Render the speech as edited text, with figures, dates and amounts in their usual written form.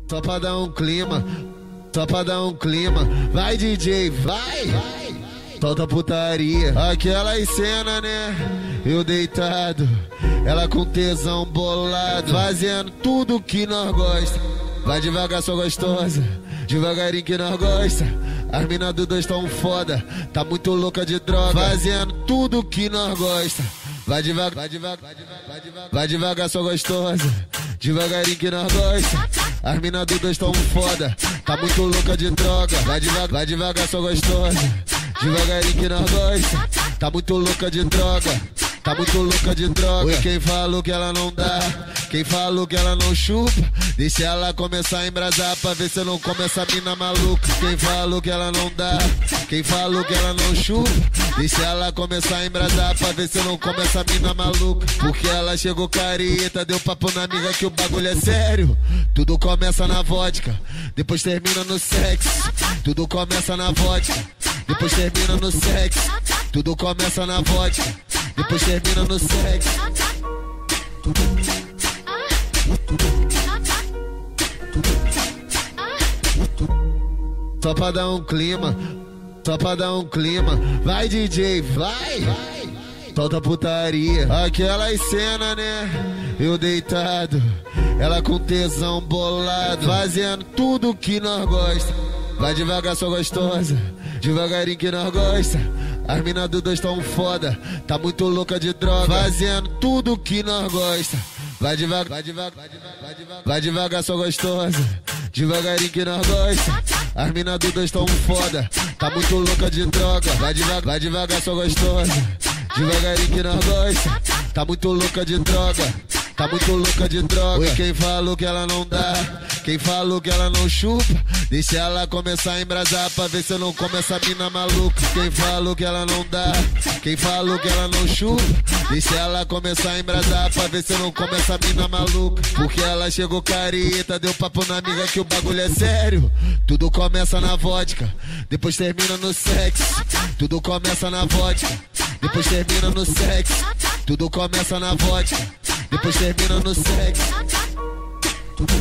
Só pra dar um clima, só pra dar um clima. Vai, DJ, vai! Solta putaria. Aquelas cena, né? Eu deitado, ela com tesão bolado, fazendo tudo que nós gosta. Vai devagar, sua gostosa, devagarinho que nós gosta. As mina do dois tão foda, tá muito louca de droga, fazendo tudo que nós gosta. Vai devagar, vai devagar, vai devagar, vai devagar, sua gostosa, devagarinho que nós gosta. As mina do dois tão foda, tá muito louca de droga. Vai devagar, sua gostosa, devagarinho que nós gosta. Tá muito louca de droga, tá muito louca de droga. E quem falou que ela não dá, quem falou que ela não chupa, deixa ela começar a embrasar pra ver se eu não come essa mina maluca. Quem falou que ela não dá, quem falou que ela não chupa, deixa ela começar a embrasar pra ver se eu não come essa mina maluca. Porque ela chegou careta, deu papo na amiga que o bagulho é sério. Tudo começa na vodka, depois termina no sexo. Tudo começa na vodka, depois termina no sexo. Tudo começa na vodka, depois termina no sexo. Só pra dar um clima, só pra dar um clima. Vai, DJ, vai! Solta putaria. Aquelas cena, né? Eu deitado, ela com tesão bolado, fazendo tudo que nós gosta. Vai devagar, sua gostosa, devagarinho que nós gosta. As mina do dois tão foda, tá muito louca de droga, fazendo tudo que nós gosta. Vai devagar, vai devagar, vai devagar, vai devagar, sua gostosa, devagarinho que nós gosta. As mina do dois tão foda, tá muito louca de droga. Vai devagar, sua gostosa, devagarinho que nós gosta. Tá muito louca de droga, tá muito louca de droga. E quem falou que ela não dá, quem falou que ela não chupa, deixa ela começar a embrasar pra ver se eu não come essa mina maluca. Quem falou que ela não dá, quem falou que ela não chupa, deixa ela começar a embrasar pra ver se eu não come essa mina maluca. Porque ela chegou careta, deu papo na amiga que o bagulho é sério. Tudo começa na vodka, depois termina no sexo. Tudo começa na vodka, depois termina no sexo. Tudo começa na vodka, depois termina no sexo. Tudo.